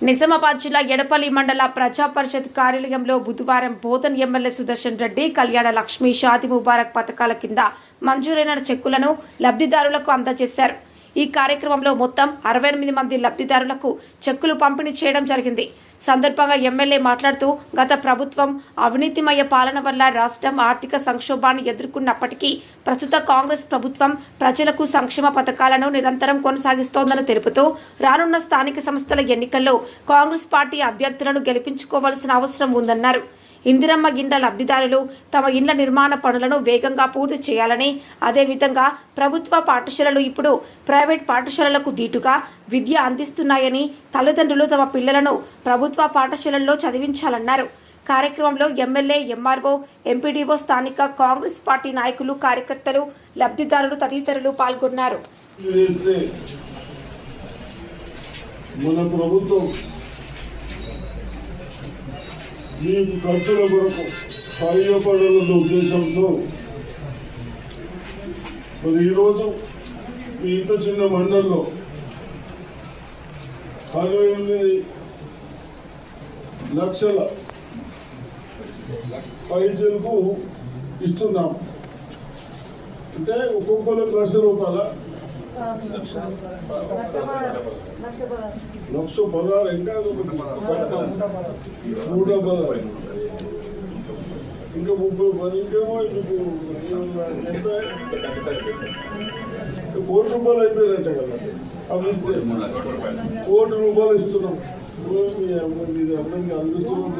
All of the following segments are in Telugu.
నిజామాబాద్ జిల్లా ఎడపల్లి మండల ప్రజా పరిషత్ కార్యాలయంలో బుధవారం బోధన్ ఎమ్మెల్యే సుదర్శన్ రెడ్డి కళ్యాణ లక్ష్మి షాదీ ముబారక్ పథకాల కింద మంజూరైన చెక్కులను లబ్ధిదారులకు అందజేశారు. ఈ కార్యక్రమంలో మొత్తం 68 మంది లబ్ధిదారులకు చెక్కులు పంపిణీ చేయడం జరిగింది. సందర్భంగా ఎమ్మెల్యే మాట్లాడుతూ గత ప్రభుత్వం అవినీతిమయ పాలన వల్ల రాష్ట్రం ఆర్థిక సంక్షోభాన్ని ఎదుర్కొన్నప్పటికీ ప్రస్తుత కాంగ్రెస్ ప్రభుత్వం ప్రజలకు సంక్షేమ పథకాలను నిరంతరం కొనసాగిస్తోందని తెలుపుతూ రానున్న స్థానిక సంస్థల ఎన్నికల్లో కాంగ్రెస్ పార్టీ అభ్యర్థులను గెలిపించుకోవాల్సిన అవసరం ఉందన్నారు. ఇందిరమ్మ ఇండ్ల లబ్ధిదారులు తమ ఇండ్ల నిర్మాణ పనులను వేగంగా పూర్తి చేయాలని, అదేవిధంగా ప్రభుత్వ పాఠశాలలు ఇప్పుడు ప్రైవేట్ పాఠశాలలకు దీటుగా విద్య అందిస్తున్నాయని, తల్లిదండ్రులు తమ పిల్లలను ప్రభుత్వ పాఠశాలల్లో చదివించాలన్నారు. కార్యక్రమంలో ఎమ్మెల్యే, ఎంఆర్ఓ, ఎంపీడీఓ, స్థానిక కాంగ్రెస్ పార్టీ నాయకులు, కార్యకర్తలు, లబ్ధిదారులు తదితరులు పాల్గొన్నారు. మీకు ఖర్చుల కొరకు సహాయపడాలన్న ఉద్దేశంతో మరి ఈరోజు మీ ఇంత చిన్న మండలంలో 68 లక్షల పైచలకు ఇస్తున్నాం. అంటే ఒక్కొక్కరికి ₹1,00,000 1,16,000 ఇంకా 3,16,000 ఇంకా 30 ఇంకేమో మీకు ఎంత ₹1,00,00,000 అయిపోయారంట కదా. అవి ఇస్తే ₹1,00,00,000 ఇస్తున్నాం. అందరికీ అందిస్తున్నాం.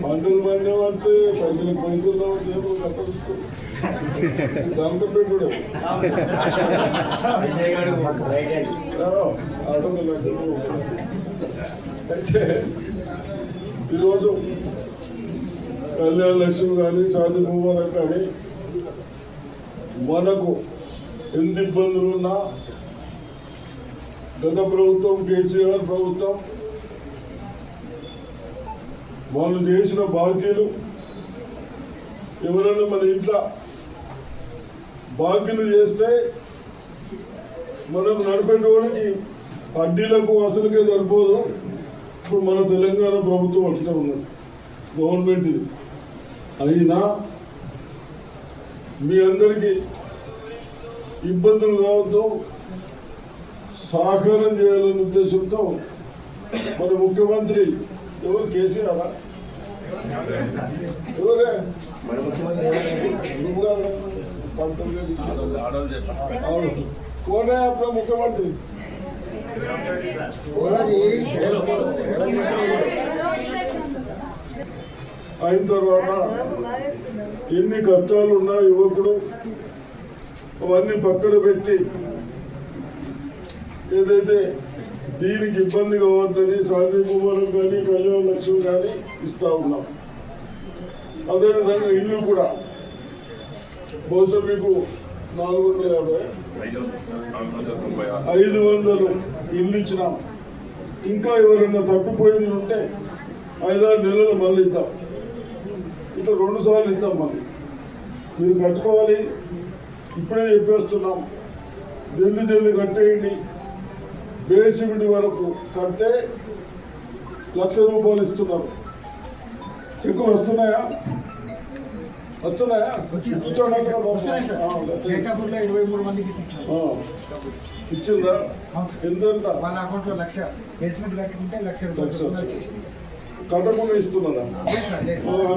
పంటలు పండేమంటే పైసలకు పైకున్నామంటే ఏమో కట్టడిస్తున్నాం. అయితే ఈరోజు కళ్యాణ లక్ష్మి కానీ, షాదీ ముబారక్ కానీ మనకు ఎంత ఇబ్బందులున్నా గత ప్రభుత్వం, కేసీఆర్ ప్రభుత్వం వాళ్ళు చేసిన బాకీలు ఎవరైనా మన ఇంట్లో బాకీలు చేస్తే మనం నడిపేటోడికి వడ్డీలకు అసలుకే సరిపోదు. ఇప్పుడు మన తెలంగాణ ప్రభుత్వం అట్లా ఉన్నది, గవర్నమెంట్ ఇది. అయినా మీ అందరికీ ఇబ్బందులు కావద్దు, సహకారం చేయాలనే ఉద్దేశంతో మన ముఖ్యమంత్రి ఎవరు, కేసీఆర్ ఎవరే कौन है आपका मुख्यमंत्री? అయిన తర్వాత ఎన్ని కష్టాలు ఉన్నా యువకుడు అవన్నీ పక్కన పెట్టి ఏదైతే దీనికి ఇబ్బంది కావద్దని షాదీ ముబారక్ కానీ, కళ్యాణ లక్ష్మి కానీ ఇస్తా ఉన్నాం. అదేవిధంగా ఇల్లు కూడా బహుశా మీకు 450 500 ఇల్లు ఇచ్చినాం. ఇంకా ఎవరైనా తప్పిపోయింది ఉంటే 5-6 నెలలు మళ్ళీ ఇద్దాం. ఇట్లా 2 సార్లు ఇద్దాం. మళ్ళీ మీరు కట్టుకోవాలి. ఇప్పుడే చెప్పేస్తున్నాం, జల్ది కట్టేయండి. బేసిమిటి వరకు కడితే ₹1,00,000 ఇస్తున్నారు. చెక్కులు వస్తున్నాయా? వస్తున్నాయా? ఇచ్చిందా? ఎంత? కట్టకుండా ఇస్తున్నారా?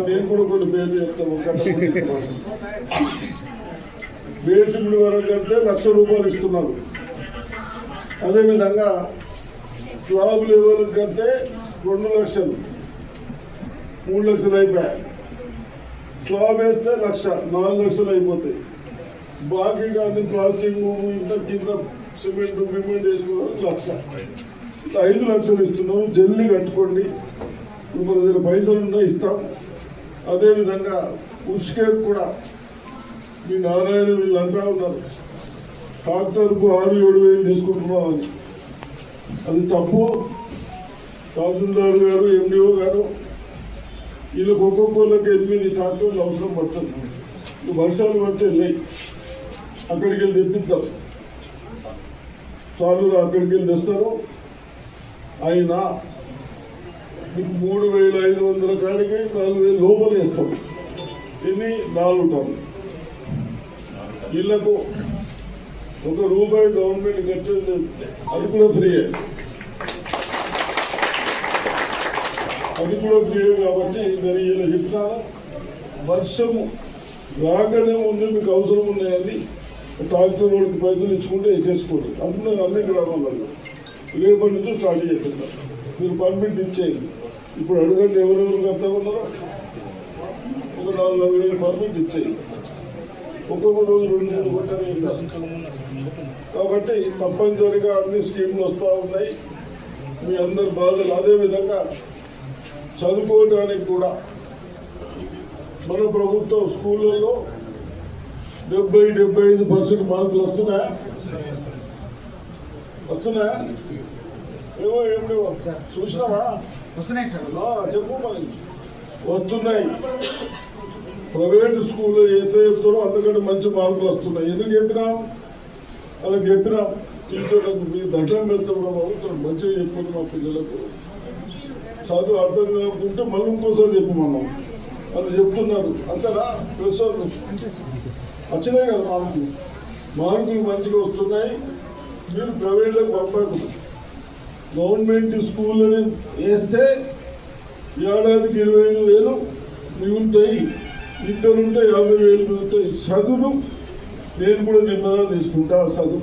నేను కూడా కొన్ని పేర్లు చెప్తాను. కట్టకుండా బేసిమిటి వరకు కడితే ₹1,00,000 ఇస్తున్నారు. అదేవిధంగా స్లాబ్ లెవెల్ కడితే 2 లక్షలు, 3 లక్షలు అయిపోయాయి. స్లాబ్ వేస్తే 1,00,000, 4 లక్షలు అయిపోతాయి. బాకీ కానీ ప్లాస్టింగ్ ఇంత కింద సిమెంట్ బిమెంట్ వేసుకోవాలి 1,00,000. 5 లక్షలు ఇస్తున్నాం. జల్దీ కట్టుకోండి. మన దగ్గర పైసలు ఉన్నా ఇస్తాం. అదేవిధంగా ఉష్కేట్ కూడా మీ నారాయణ వీళ్ళంతా ఉన్నారు, ట్రాక్టర్కు 6-7 వేలు తీసుకుంటున్నాం. అది తప్పు. తహసీల్దార్ గారు, ఎండిఓ గారు వీళ్ళకి ఒక్కొక్కళ్ళకి 8 ట్రాక్టర్లు అవసరం పడుతుంది. వర్షాలు పడితే వెళ్ళాయి, అక్కడికి వెళ్ళి తెప్పిద్దాం. సార్లు అక్కడికి వెళ్ళి తెస్తారు. అయినా మీకు 3,500 కాడికి 4,000 లోపల వేస్తాం. ఎన్ని 4 టన్నులు. వీళ్ళకు ₹1 గవర్నమెంట్ కట్టేది, అది కూడా ఫ్రీయే. అది కూడా ఫ్రీయే కాబట్టి నేను ఇలా చెప్తాను. వర్షము రాగానే ముందు మీకు అవసరం ఉన్నాయని ట్రాక్టర్ రోడ్కి పైసలు ఇచ్చుకుంటే వేసేసుకోండి. అన్ని గ్రామాలలో రేపటి నుంచి స్టార్ట్ చేస్తున్నారు. మీరు పర్మిట్ ఇచ్చేయండి. ఇప్పుడు అడగండి ఎవరెవరు కడతా ఉన్నారో. ఒక 4,000 పర్మిట్ ఇచ్చేయండి. ఒక్కొక్క రోజు 2-3 గంటలు. కాబట్టి తప్పనిసరిగా అన్ని స్కీములు వస్తూ ఉన్నాయి. మీ అందరి బాధలు. అదేవిధంగా చదువుకోవడానికి కూడా మన ప్రభుత్వం స్కూళ్ళల్లో 70-75% మార్కులు వస్తున్నాయా? ఏమో ఏం లేవో చూసినావా? వస్తున్నాయి సార్. చెప్పు మరి. వస్తున్నాయి. ప్రైవేట్ స్కూల్లో ఎంత చెప్తారో అంతకంటే మంచి మార్కులు వస్తున్నాయి. ఎందుకు చెప్పినాం? అలా చెప్పినాం. టీచర్లకు మీ దండం పెడతాం బాబు, మంచిగా చెప్పండి మా పిల్లలకు. చదువు అర్థం కాకుంటే మళ్ళీ ఇంకోసారి చెప్పమన్నాం. అని చెప్తున్నారు. అంతేనా? ప్రెషర్ వచ్చినాయి కదా మార్కులు మంచిగా వస్తున్నాయి. మీరు ప్రైవేట్లకు పంపండి. గవర్నమెంట్ స్కూళ్ళని వేస్తే ఏడాదికి 25,000 మిగులుతాయి. ఇద్దరుంటే 50,000 మిగులుతాయి. చదువు నేను కూడా నిమ్మగా తీసుకుంటా. చదువు